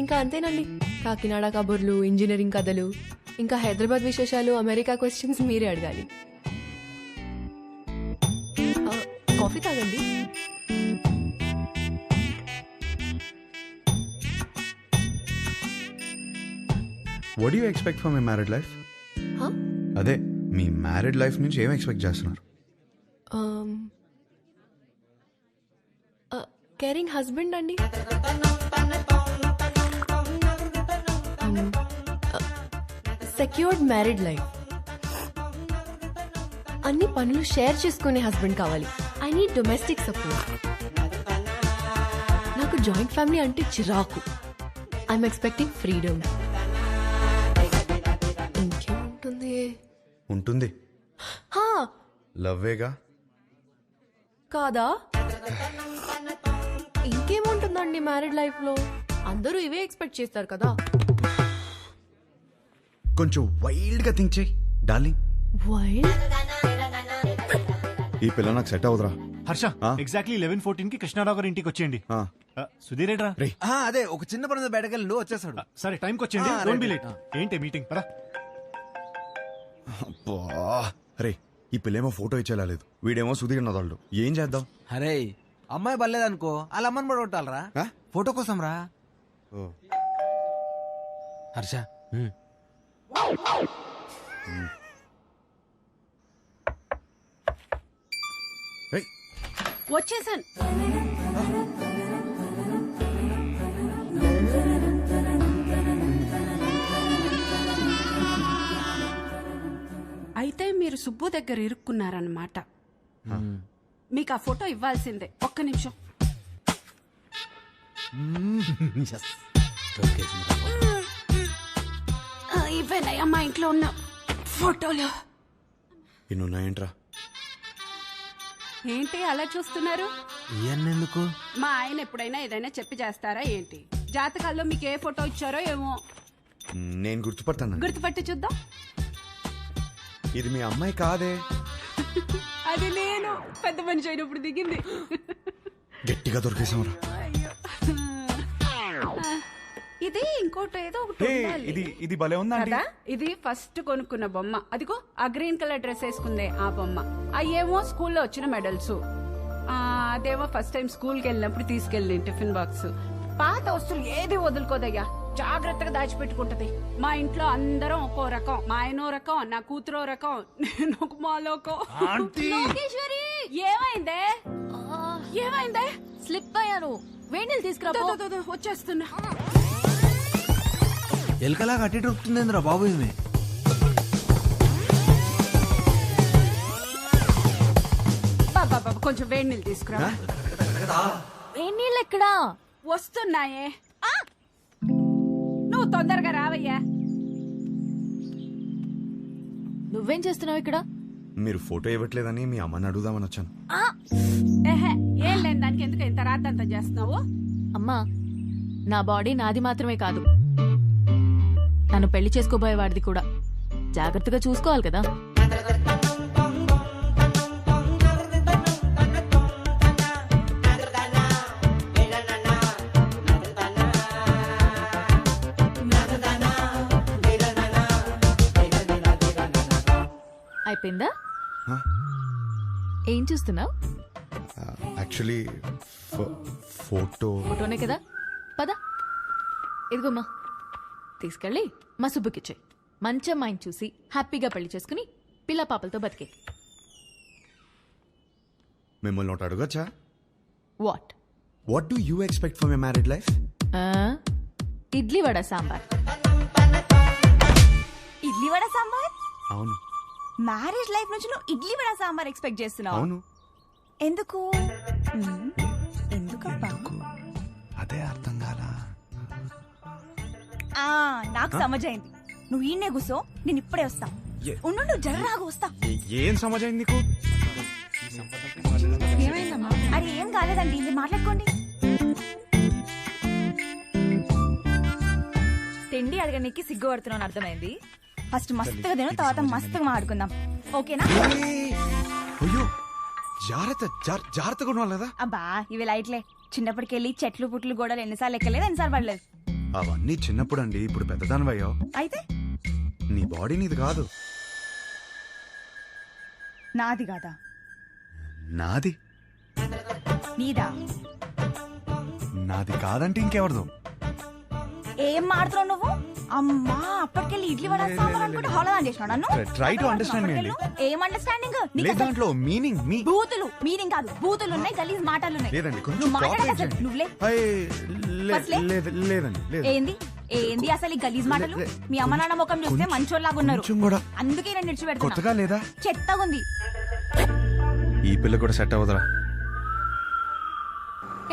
ఇంకా అంతేనండి. కాకినాడ కబుర్లు, ఇంజనీరింగ్ కథలు, ఇంకా హైదరాబాద్ విశేషాలు, అమెరికా క్వశ్చన్స్ మీరే అడగాలి. కాఫీ తాగండి. What you expect from my married life? అదే మీ మ్యారీడ్ లైఫ్ నుంచి ఏం ఎక్స్పెక్ట్ చేస్తున్నారు? కేరింగ్ హస్బెండ్ అండి. Secured married life. అన్ని పనులు షేర్ చేసుకునే హస్బెండ్ కావాలి. I need domestic support. నాకు జాయింట్ ఫ్యామిలీ అంటే చిరాకు. I'm expecting freedom. ఇంకేముంటుంది? ఉంటుంది, లవ్వేగా. కాదా? ఇంకేముంటుందండి మ్యారీడ్ లైఫ్ లో? అందరూ ఇవే ఎక్స్పెక్ట్ చేస్తారు కదా. కొంచెం వైల్డ్ గా థింక్ చేయి డార్లింగ్. వైల్డ్? ఈ పిల్ల నాకు సెట్ అవుదరా. హర్ష, ఎగ్జాక్ట్లీ 11:14 కి కృష్ణారావు గారి ఇంటికి వచ్చేయండి. సుధీర్ ఏడ్రా? అదే ఒక చిన్న పని బయటకెళ్ళి వచ్చేసాడు. సరే టైంకి వచ్చేయండి, డోంట్ బి లేట్. ఏంటి మీటింగ్? పదా. అరే ఈ పిల్లేమో ఫోటో ఇచ్చేలాలేదు, వీడేమో సుధీర్ నదాళ్ళు. ఏం చేద్దాం? అరే అమ్మాయి బలేదనుకో, వాళ్ళ అమ్మని కూడా కొట్టాలరా ఫోటో కోసం రా. హర్ష వచ్చేసాను. అయితే మీరు సుబ్బు దగ్గర ఇరుక్కున్నారన్నమాట. మీకు ఆ ఫోటో ఇవ్వాల్సిందే. ఒక్క నిమిషం. ఇవేనయ్యా మా ఇంట్లో ఉన్న ఫోటోలు. ఇన్నున్నాయంట్రా? ఏంటి అలా చూస్తున్నారు? ఎందుకు? మా ఆయన ఎప్పుడైనా ఏదైనా చెప్పి చేస్తారా ఏంటి? జాతకాల్లో మీకు ఏ ఫోటో ఇచ్చారో ఏమో. నేను గుర్తుపడతాను. గుర్తుపట్టి చూద్దాం. ఇది మీ అమ్మాయి కాదే. అది నేను పెద్ద మనిషి అయినప్పుడు దిగింది. గట్టిగా దొరికేసాంరా. ఇది ఇంకోటి ఏదో ఒకటి ఉండాలి. ఇది భలే ఉందా? ఇది ఫస్ట్ కొనుక్కున్న బొమ్మ. అదిగో ఆ గ్రీన్ కలర్ డ్రెస్ వేసుకుందే ఆ బొమ్మ. అయ్యేమో స్కూల్లో వచ్చిన మెడల్స్. అదేమో ఫస్ట్ టైం స్కూల్కి వెళ్ళినప్పుడు తీసుకెళ్ళి టిఫిన్ బాక్స్. పాత వస్తువులు ఏది వదులుకోదయ్యా, జాగ్రత్తగా దాచిపెట్టుకుంటది. మా ఇంట్లో అందరం ఒక్కో రకం. మా ఆయనో రకం, నా కూతురో రకం, నేను ఒక మాలోకం. లోకేశ్వరి, ఏమైందే? ఏమైందే? స్లిప్ అయ్యాను. వేణీలు తీసుకురా. వచ్చేస్తున్నా. ఎలకలా కట్టి దొరుకుతుందిరా బాబు. ఇది కొంచెం వేడి నీళ్ళు తీసుకురా. వేణీళ్ళు ఎక్కడా? వస్తున్నాయే. నువ్వు తొందరగా రావయ్యా. నువ్వేం చేస్తున్నావు ఇక్కడ? మీరు ఫోటో ఇవ్వట్లేదని మీ అమ్మని అడుగుదామని వచ్చాను. ఏం లేని దానికి ఎందుకు ఇంత రాద్దంతా చేస్తున్నావు? అమ్మా, నా బాడీ నాది మాత్రమే కాదు, నన్ను పెళ్లి చేసుకోబోయేవాడిది కూడా. జాగ్రత్తగా చూసుకోవాలి కదా. అయిపోయిందా? ఏం చూస్తున్నావు? యాక్చువల్లీ ఫోటోనే కదా. పద, ఇదిగోమ్మా, తీసుకెళ్ళి మా సుబ్బుకిచ్చాయి. మంచి అమ్మాయిని చూసి హ్యాపీగా పెళ్లి చేసుకుని పిల్ల పాపలతో బతికే. మిమ్మల్ని ఒకటి అడగచ్చా? What do you expect from a married life? Idli vada sambar. Idli vada sambar? అవును. మ్యారేజ్ లైఫ్ నుంచి నువ్వు ఇడ్లీ వడ సాంబార్ ఎక్స్పెక్ట్ చేస్తున్నావు? అవును. ఎందుకు? ఎందుకబ్బా? అదే అర్థం కాలా. నాకు సమజైంది. నువ్వు ఈయనే కూసో, నేను ఇప్పుడే వస్తా. ఉండు, జర్రాగా వస్తా. ఏం సమజైంది నీకు? అరే ఏం కాలేదండి, ఇది మాట్లాడుకోండి. తిండి అడగడానికి సిగ్గుపడుతున్నాను అర్థమైంది. ఫస్ట్ మస్తుగా తిను, తర్వాత మస్తుగా మాట్లాడుకుందాం, ఓకేనా? అయ్యో జాగ్రత్తగా ఉండాలి కదా. అబ్బా ఇవి లైట్లే. చిన్నప్పటికెళ్ళి చెట్లు పుట్లు గోడలు ఎన్నిసార్లు ఎక్కలేదు, ఎన్నిసార్లు పడలేదు. అవన్నీ చిన్నప్పుడు అండి, ఇప్పుడు పెద్దదానివయ్యో. అయితే నీ బాడీ నీది కాదు. నాది కాదా? నాది. నీదా? నాది కాదంటే ఇంకెవరిదో. ఏం మాడుతున్నావు నువ్వు? అమ్మా, అప్పటికెళ్ళి ఇడ్లీ వడ సాంబార్ అనుకుంటే హోళదాన్ చేసినావు నన్ను. Try to understand me అండి. ఏం అండర్స్టాండింగ్? లేదు దాంట్లో మీనింగ్ మీ. బూతులు మీనింగ్ కాదు, బూతులు ఉన్నాయి, గలీజ్ మాటలు ఉన్నాయి. లేదండి, కొంచెం నువ్వు మాట్లాడక cooperate అసలు చేయండి. నువ్వులే. ఫస్ట్లే? లేదండి లేదు. ఏంది ఏంది అసలు ఈ గలీజ్ మాటలు? మీ అమ్మ నాన్న ముఖం చూస్తే మంచోళ్ళలాగా ఉన్నారు. కొంచెం కూడా అందుకే నేను నిడిచిపెడుతున్నా. కొత్తగా లేదా? చెత్తగా ఉంది. ఈ పిల్ల కూడా సెట్ అవ్వదురా.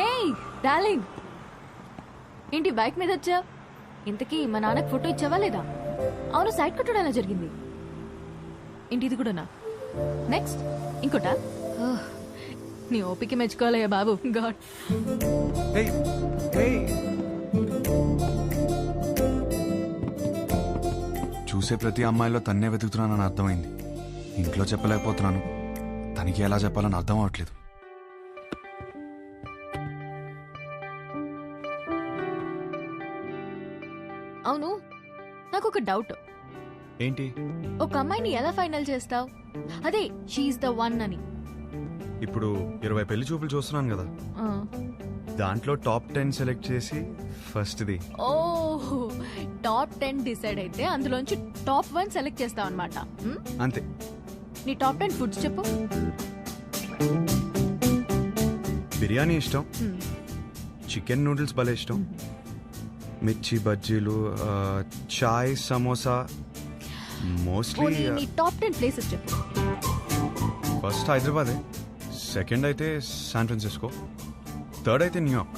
ఏయ్ డార్లింగ్, ఏంటి బైక్ మీద వచ్చా? ఇంతకీ మా నాన్నకు ఫోటో ఇచ్చావా లేదా? అవును, సైడ్ కొట్టడం ఎలా జరిగింది? ఏంటి ఇది కూడానా? నెక్స్ట్ ఇంకోటా? ఓహ్, నీ ఓపిక మెచ్చుకోవాలయ్యా బాబు. గాడ్. ఏయ్, ఏయ్. చూసే ప్రతి అమ్మాయిలో తన్నే వెతుకుతున్నానని అర్థమైంది. ఇంట్లో చెప్పలేకపోతున్నాను, తనకి ఎలా చెప్పాలని అర్థం అవట్లేదు. అవును, నాకు ఒక డౌట్. ఏంటి? ఒక అమ్మాయిని ఎలా ఫైనల్ చేస్తావు? అదే షీఈస్ ద వన్ అని. ఇప్పుడు 20 పెళ్లి చూపులు చూస్తున్నాను కదా, ఆ. దాంట్లో టాప్ 10 సెలెక్ట్ చేసి ఫస్ట్ది. ఓ, టాప్ 10 డిసైడ్ అయితే అందులోంచి టాప్ 1 సెలెక్ట్ చేస్తావు అనమాట. అంతే. నీ టాప్ 10 ఫుడ్స్ చెప్పు. బిర్యానీ ఇష్టం, చికెన్ నూడిల్స్ భలే ఇష్టం, మిర్చి బజ్జీలు, చాయ్, సమోసా. మోస్ట్లీ నీ టాప్ 10 ప్లేసెస్ చెప్పు. ఫస్ట్ హైదరాబాదే, సెకండ్ అయితే శాన్ ఫ్రాన్సిస్కో, థర్డ్ అయితే న్యూయార్క్.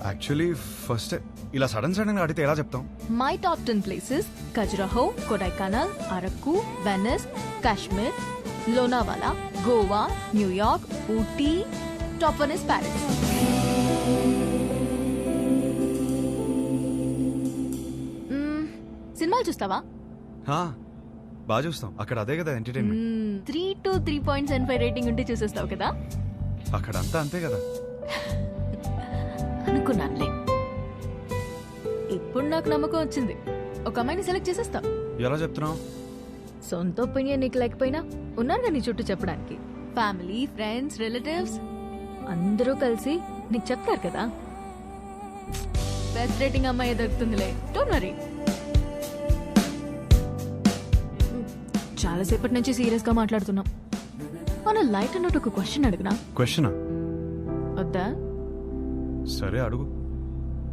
యాక్చువల్లీ ఫస్ట్ ఇలా సడన్ గా అడిగితే ఎలా చెప్తాం? My top 10 places: Khajuraho, Kodaikanal, Araku, Venus, Kashmir, Lonavala, Goa, New York, Ooty. Top 1 is Paris. సినిమాలు చూస్తావా? బాగా చూస్తాం, అక్కడ అదే కదా ఎంటర్టైన్మెంట్. 3 to 3.75 రేటింగ్ ఉంటే చూసేస్తావు కదా. అక్కడ అంతా అంతే కదా. అనుకున్నానులే. ఇప్పుడు నాకు నమ్మకం వచ్చింది, ఒక అమ్మాయిని సెలెక్ట్ చేసేస్తావు. ఎలా చెప్తున్నావు? సొంత ఒపీనియన్ నీకు లేకపోయినా ఉన్నారు నీ చుట్టూ చెప్పడానికి. ఫ్యామిలీ, ఫ్రెండ్స్, రిలేటివ్స్ అందరూ కలిసి నీకు చెప్తారు కదా. బెస్ట్ రేటింగ్ అమ్మాయి దొరుకుతుందిలే, డోంట్ వరీ. చాలాసేపటి నుంచి సీరియస్ గా మాట్లాడుతున్నాం. మన లైట్ అన్నట్టు ఒక క్వశ్చన్ అడిగినా? క్వశ్చనా? వద్దా? సరే అడుగు.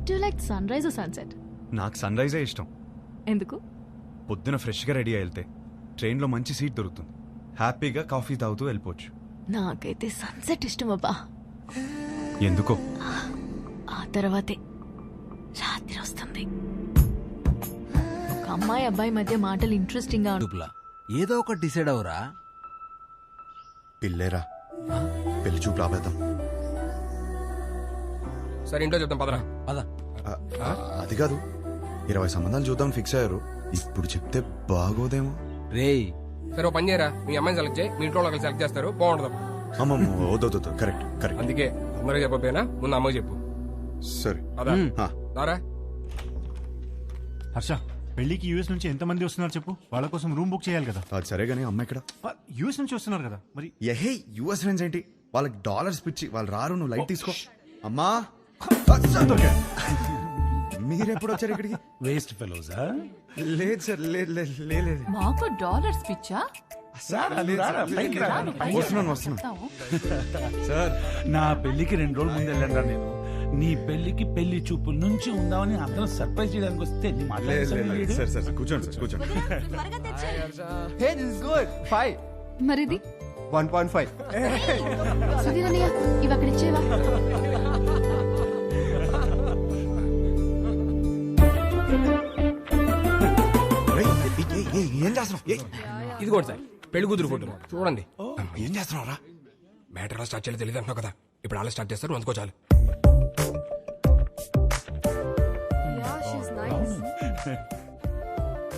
Do you like sun rise or sunset? నాకు సన్ రైజే ఇష్టం. ఎందుకు? పొద్దున ఫ్రెష్గా రెడీ అయి వెళ్తే ట్రైన్లో మంచి సీట్ దొరుకుతుంది, హ్యాపీగా కాఫీ తాగుతూ వెళ్ళిపోవచ్చు. నాకైతే సన్సెట్ ఇష్టం అబ్బా. ఎందుకో? ఆ తర్వాతే రాత్రి వస్తుంది. ఒక అమ్మాయి అబ్బాయి మధ్య మాటలు ఇంట్రెస్టింగ్ గా చూపులా ఏదో ఒకటి డిసైడ్ అవరా. పిల్లేరా, పెళ్లి చూపు రాబేద్దాం. సరే ఇంట్లో చెప్తాం పదరా. పద. అది కాదు, 20 సంబంధాలు చూద్దాం ఫిక్స్ అయ్యారు, ఇప్పుడు చెప్తే బాగోదేమో. రేయ్, సరే ఓ పని చేయరా, మీ అమ్మాయిని సెలెక్ట్ చేయి, మీ ఇంట్లో వాళ్ళకి సెలెక్ట్ చేస్తారు, బాగుండదు. అమ్మమ్మ వద్దు, కరెక్ట్ కరెక్ట్. అందుకే అందరూ చెప్పకపోయినా ముందు అమ్మకి చెప్పు. సరే. పదా దారా. హర్ష, పెళ్లికి యూఎస్ నుంచి ఎంతమంది వస్తున్నారు చెప్పు, వాళ్ళ కోసం రూమ్ బుక్ చేయాలి కదా. అది సరే గానీ అమ్మ ఇక్కడ. యూఎస్ నుంచి వస్తున్నారు కదా మరి. ఎహే, యుఎస్ ఫ్రెండ్స్ ఏంటి, వాళ్ళకి డాలర్స్ పిచ్చి, వాళ్ళు రారు, నువ్వు లైట్ తీసుకో. అమ్మా మీరెప్పుడు వచ్చారు ఇక్కడికి? వేస్ట్ ఫెలోజా? లేదు సార్, లేదు. మాకు డాలర్స్ పిచ్చా? వస్తున్నాను సార్. నా పెళ్లికి 2 రోజుల ముందు వెళ్ళండి నేను. నీ పెళ్లికి పెళ్లి చూపుల నుంచి ఉందామని అందరం సర్ప్రైజ్ చేయడానికి వస్తే నీ మాట్లాడలేదు. సార్ కూర్చోండి సార్, కూర్చోండి. Hey, this is good. 5. మరిది 1.5. సుధీరన్నయ్య, ఇవి అక్కడ ఇచ్చేవా? ఏం చేస్తున్నావు? ఇదిగోండి సార్ పెళ్లి కూతురు ఫోటో చూడండి. ఏం చేస్తున్నావు రా? మ్యాటర్ ఎలా స్టార్ట్ చేయాలో తెలియదు అంటున్నావు కదా, ఇప్పుడు అలా స్టార్ట్ చేస్తారు, అందుకో చాలు.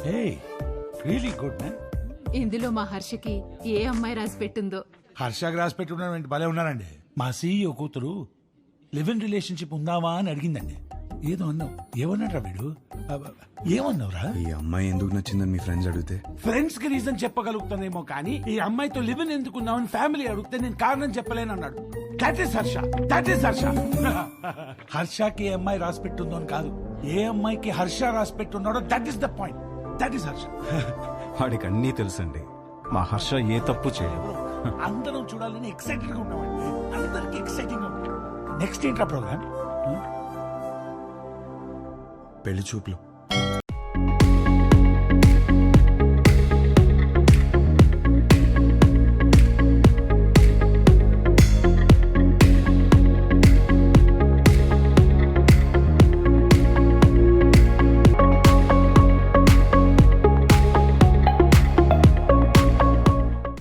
Hey, really good man. ఇందులో మా హర్షకి ఏ అమ్మాయి రాసి పెట్టిందో. హర్ష గ్రాస్ పెట్టుకున్నాడు, భలే ఉన్నారండి. మా సీఈఓ కూతురు లివ్ ఇన్ రిలేషన్షిప్ ఉందావా అని అడిగిందండి. ఏదో అన్నావు ఏమన్నాడ్రా వీడు ఏమన్నావురా? ఈ అమ్మాయి ఎందుకు నచ్చిందని మీ ఫ్రెండ్స్ అడిగితే ఫ్రెండ్స్ కి రీజన్ చెప్పగలుగుతానేమో కానీ ఈ అమ్మాయితో లివ్ ఇన్ ఎందుకున్నావని ఫ్యామిలీ అడిగితే నేను కారణం చెప్పలేను అన్నాడు. That is Harsha, that is Harsha. హర్షకి ఏ అమ్మాయి రాసి పెట్టుందో అని కాదు, ఏ అమ్మాయికి హర్ష రాసి పెట్టున్నాడో that is the point. That is Harsha. వాడికి అన్నీ తెలుసండి. మా హర్ష ఏ తప్పు చేయదు. అందరం చూడాలని ఎక్సైటెడ్ గా ఉన్నామండి. అందరికి ఎక్సైటింగ్ గా ఉంది. నెక్స్ట్ ఏంట్రా ప్రోగ్రామ్? పెళ్లి చూపులు.